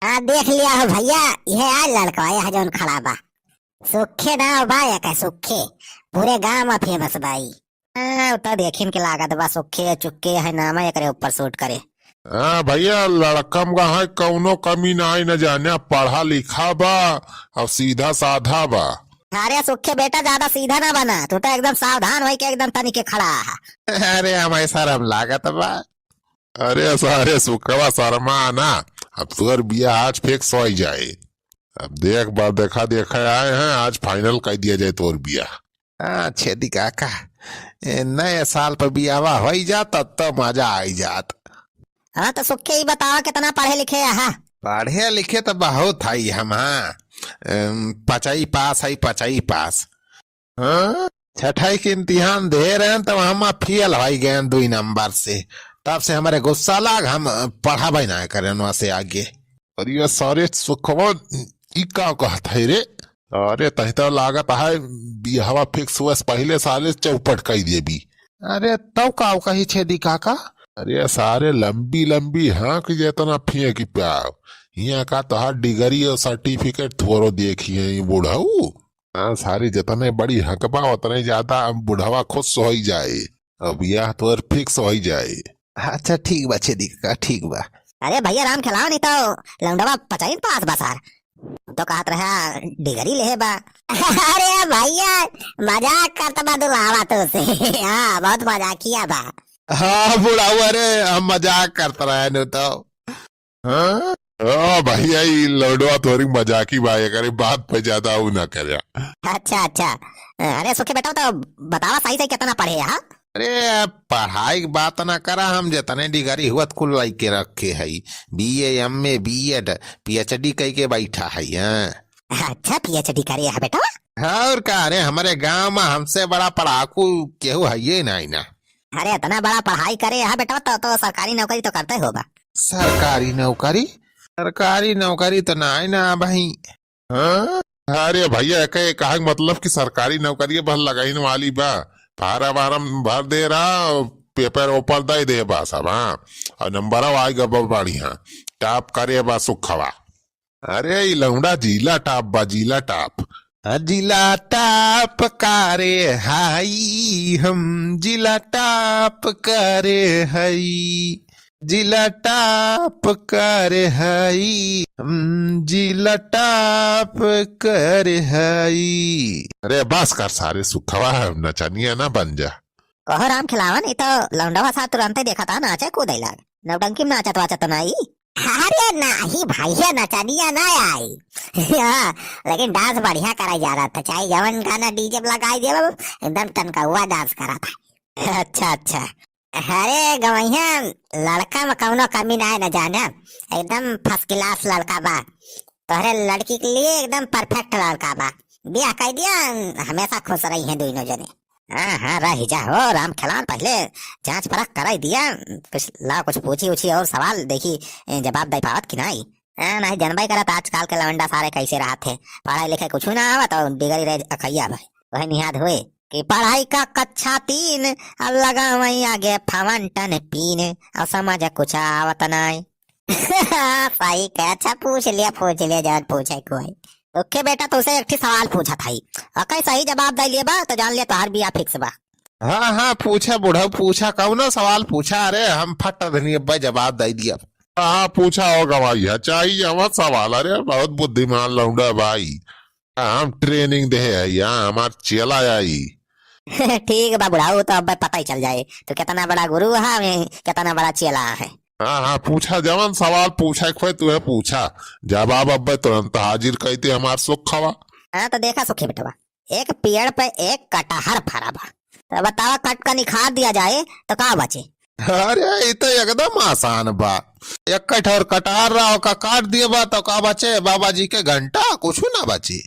हाँ देख लिया हो भैया। यह आज लड़का है जो खड़ा बा। सुखे ना बा या का सुखे पूरे गांव में फेमस बाई। हाँ तो देखिन के लागत बा सुखे चुक्के है नाम है एकरे ऊपर सूट करे। हाँ भैया, लड़कम का है कौनो कमी ना आई न जाने, पढ़ा लिखा बा और सीधा साधा बा। अरे सुखे बेटा ज्यादा सीधा ना बना, तू तो एकदम सावधान होई के एकदम तनी के खड़ा है। अरे हमारे शर्म लागत बा। अरे सारे सुखवा शर्मा ना। अब तुअर बिया आज फिक्स हो ही जाए। अब देख बा, देखा देखा आए हैं, आज फाइनल कर दिया जाए तोर बिया। हाँ छेदी काका, नए साल पर बियावा हो ही जात तो मजा आई जात। हाँ तो सुखे ही बताओ कितना पढ़े लिखे है। पढ़े लिखे तो बहुत है हम। हाँ पचाई पास है, पचाई पास। हाँ छठाई के इम्तिहान दे रहे हैं तो हम फेल हो गए 2 नंबर से। तब से हमारे गुस्सा लाग, हम पढ़ाबे ना करें वहां से आगे। अरे ये सारे सुखवा ई का कहत है रे। अरे तही तो लागत है बियाहवा फिक्स हुआ से पहले साले चौपट कर दिए भी। अरे तो का कही छेदी काका। अरे सारे लंबी लंबी हाँ कि जितना फिए की प्याव यहाँ का तो डिग्री और सर्टिफिकेट थोड़ो देखिए ये बुढ़ाऊ। हाँ सारी जितने बड़ी हकबा उतने ज्यादा बुढ़ावा खुश हो ही जाए। अब यह तो फिक्स हो ही जाए। अच्छा ठीक बा छेदी काका, ठीक बा। अरे भैया राम खिलाओ नहीं तो लौंडवा पचाई पास बसार तो कहत रहा डिगरी ले बा। अरे भैया मजाक करता बा दुलावा तो से। हाँ बहुत मजाक किया बा। हाँ बुढ़ाऊ, अरे हम मजाक करता रहे न तो। हाँ भैया ये लड़वा थोड़ी मजाकी बाय करे, बात पे ज्यादा वो ना करे। अच्छा अच्छा। अरे सुखे बेटा तो बतावा सही से कितना पढ़े है। अरे पढ़ाई की बात ना करा, हम जितने डिग्री हुआ कुल लाई के रखे है। BA MA BEd PhD कई के बैठा है। अच्छा पीएचडी करे है बेटा। हाँ और का, अरे हमारे गांव में हमसे बड़ा पढ़ाकू केहू है ये नहीं ना। अरे इतना बड़ा पढ़ाई करे है बेटा तो सरकारी नौकरी तो करते होगा। सरकारी नौकरी? सरकारी नौकरी तो नहीं ना भाई। हाँ अरे भैया कहा मतलब कि सरकारी नौकरी बस लगाइन वाली बा, फार्म वारम भर दे रहा, पेपर ओपर दे बा सब। हाँ और नंबर आएगा बहुत बढ़िया, टॉप करे बा सुखवा। अरे ये लौंडा जिला टॉप बा, जिला टॉप। जिला टाप करे हाई, हम जिला टाप करे हई, जिला टाप करे हई, हम जिला टाप करे हई। अरे बस कर सारे सुखवा, नचनिया ना बन जा। कहो राम खिलावा नहीं तो लौंडवा साथ तुरंत ही देखा था नाचे कूदे लाग नौटंकी में नाचत वाचत नहीं। अरे नहीं भैया नचनिया ना आई। हाँ, लेकिन डांस बढ़िया करा जा रहा था, चाहे जवन गाना डीजे लगाई दे एकदम तनका हुआ डांस करा था। अच्छा अच्छा। अरे गवैया लड़का में कौनो कमी ना है न जाना, एकदम फर्स्ट क्लास लड़का बा। तोहरे लड़की के लिए एकदम परफेक्ट लड़का बा। ब्याह कर दिया, हमेशा खुश रही है दोनों जने। हाँ हाँ रह जा हो राम खिलान, पहले जांच परख कराई दिया, कुछ ला कुछ पूछी उछी और सवाल देखी जवाब दे पावत कि नहीं। नहीं जनबाई करत आजकल के लवंडा सारे कैसे रहा थे, पढ़ाई लिखाई कुछ ना आवा तो डिग्री रह अखैया भाई। वही निहाद हुए कि पढ़ाई का कक्षा 3 और लगा वही आगे फवंटन पीने और समझ कुछ आवत नहीं। सही कह। अच्छा पूछ लिया जान पूछे कोई। ओके बेटा तुझसे एक सवाल पूछा था, अगर सही जवाब दे लिए बा तो जान लिया तोहार बिया फिक्स बा। हाँ हाँ पूछा बुढ़ा, पूछा कौन सवाल पूछा। अरे हम फट धनी जवाब दे दिया। हाँ पूछा होगा भाई, चाहिए हमारा सवाल। अरे बहुत बुद्धिमान लौंडा भाई, हम ट्रेनिंग दे यहाँ हमार चला आई। ठीक बा बुढ़ाऊ, तो अब पता ही चल जाए तो कितना बड़ा गुरु है कितना बड़ा चेला है। हाँ हाँ पूछा, जवन सवाल पूछा खोए तुम्हें पूछा, जवाब अब तुरंत हाजिर कहते हमार सुख खवा। हाँ तो देखा सुखी बेटवा, एक पेड़ पे एक कटहर फरा बा, तो बतावा कट का निखार दिया जाए तो का बचे। अरे ये तो एकदम आसान बा। एक कटहर कटार रहा का काट दिए बा तो का बचे, बाबा जी के घंटा कुछ ना बचे।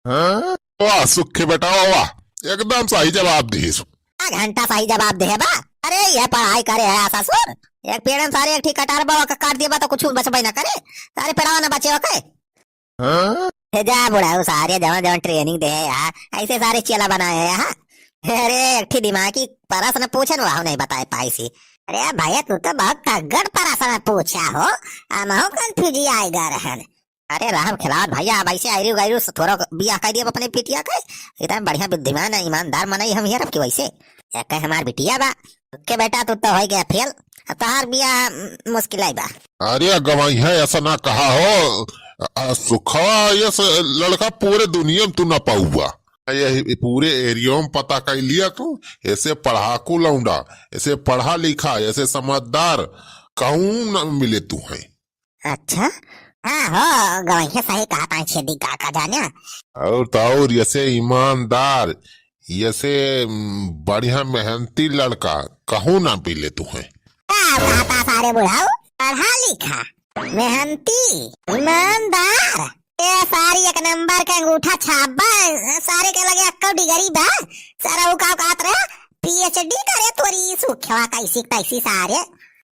हाँ वाह सुखे बेटा वाह, एकदम सही जवाब दी। घंटा सही जवाब दे बा। अरे यह पढ़ाई करे है ससुर, एक पेड़ में सारे एक कटार बाबा का काट दिया बा तो कुछ बचबे ना करे, सारे पेड़वा ना बचे ओके। हाँ जा बुढ़ाऊ सारे जवन जवन ट्रेनिंग दे यार, ऐसे सारे चेला बनाए हैं यहाँ। अरे एक दिमाग की परस न पूछे न नहीं बताए पाई सी। अरे भैया तू तो बहुत तगड़ प्रश्न पूछा हो, हम कंफ्यूज आएगा रहन। अरे राम खिलावत भैया, अब ऐसे आयरु गैरु थोड़ा बियाह कर दिया अपने पिटिया के, इतना बढ़िया बुद्धिमान है ईमानदार मनई हम यार, अब की वैसे एक हमार बिटिया बा के बेटा तू तो हो गया फेल, अब तहार बियाह मुश्किल आई बा। अरे गवाई है, ऐसा ना कहा हो। सुखवा ये लड़का पूरे दुनिया में तू ना पाऊगा, ये पूरे एरिया में पता कर लिया तू। ऐसे पढ़ाकू लौंडा, ऐसे पढ़ा लिखा, ऐसे समझदार कहूँ न मिले तू है। अच्छा हाँ हो गवाही सही कहा था छेदी का जाने। और तो और ऐसे ईमानदार, ऐसे बढ़िया मेहनती लड़का कहूँ ना मिले तू है। कहता सारे बुढ़ाऊ पढ़ा लिखा मेहनती ईमानदार, ये सारी एक नंबर के अंगूठा छापा, सारे के लगे अक्कड़ डिगरी बा, सारा उका कहत रहे पीएचडी करे तोरी सुखवा कैसी कैसी सारे।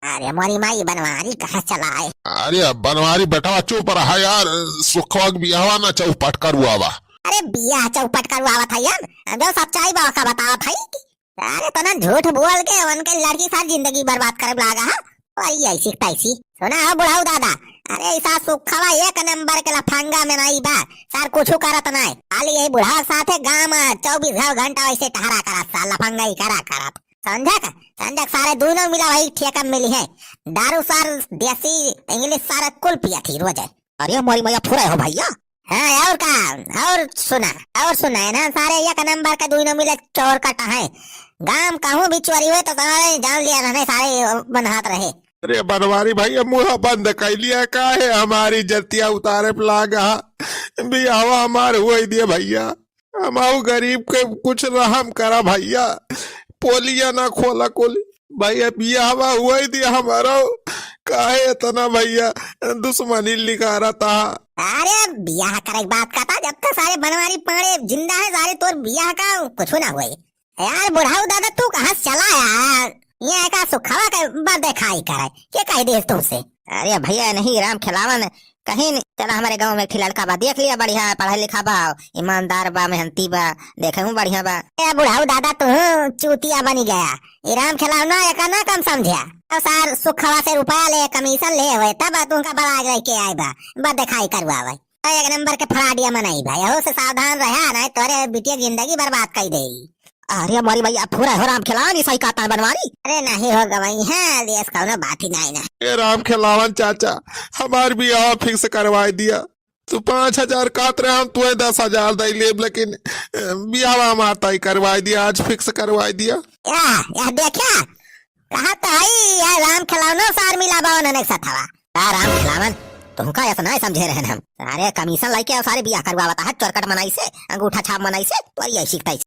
अरे मोरी माई बनवारी कहाँ चला है। अरे बनवारी बेटा चुप रहा यार, सुखवा बियाहवा ना चौपट करुआवा। अरे बियाह चौपट करवावा था यार, जो सच्चाई बा का बतावा था। अरे तो ना झूठ बोल के उनके लड़की सारी जिंदगी बर्बाद करे लागा है, और ऐसी तैसी सुना हो बुढ़ाऊ दादा। अरे ऐसा सुखवा एक नंबर के लफंगा में नहीं बा, सार कुछ करत नहीं, खाली यही बुढ़ा साथे गांव 24 घंटा वैसे टहरा करत सा लफंगा ही करा करत, समझा संजक सारे दोनों मिला वही ठेका मिली है, दारू सार देसी इंग्लिश सारा कुल पिया थी रोज। अरे मोरी मैया फुरे हो भैया। हाँ और का और सुना है ना, सारे एक नंबर का दोनों मिले चोर कटा है, गांव कहूँ भी चोरी हुए तो सारे जान लिया रहने सारे बनहात रहे। अरे बनवारी भाई मुँह बंद कर लिया का है, हमारी जतिया उतारे लागा बियाहवा हमार हुआ दिए भैया, हम गरीब के कुछ रहम करा भैया, पोलिया ना खोला कोली भैया, बियाहवा हुआ ही दिया हमारा, काहे इतना भैया दुश्मनी लिखा रहा था। अरे बियाह करे बात का था, जब तक सारे बनवारी पाड़े जिंदा है सारे, तोर बियाह का कुछ ना हुए यार। बुढ़ाऊ दादा तू कहाँ चला यार, ये का सुखावा का बात दिखाई करे क्या कह दे तुमसे। अरे भैया नहीं राम खिलावन कहीं चला, हमारे गांव में एक लड़का बा, देख लिया बढ़िया पढ़ा लिखा बा, ईमानदार बा, मेहनती बा, देखे हूँ बढ़िया बा। ए बुढ़ाऊ दादा तू चूतिया बनी गया, ये राम खिलावना एक ना कम समझा, और सार सुखवा से रुपया ले कमीशन ले हुए तब तुमका बड़ा रह के आए बा, बात दिखाई करवा एक नंबर के फराडिया मनाई भाई, हो से सावधान रहा नहीं तोरे बिटिया जिंदगी बर्बाद कर दे। अरे मोरी भैया पूरा हो राम खिलावन सही कहता है बनवारी। अरे नहीं हो गई है देश का ना बात ही नहीं ना। ये राम खिलावन चाचा हमार बियाह फिक्स करवाई दिया, तू 5000 काट रहे हम तुम्हें 10,000 दे ले, लेकिन बियाह हमार तय करवाई दिया, आज फिक्स करवाई दिया। या देखा कहा तो है राम खिलावन सार मिला बा उन्होंने सथवा राम खिलावन तुमका ऐसा नहीं समझे रहे हम, सारे कमीशन लेके सारे बियाह करवाता है, चौरकट मनाई से अंगूठा छाप मनाई से, तो यही सीखता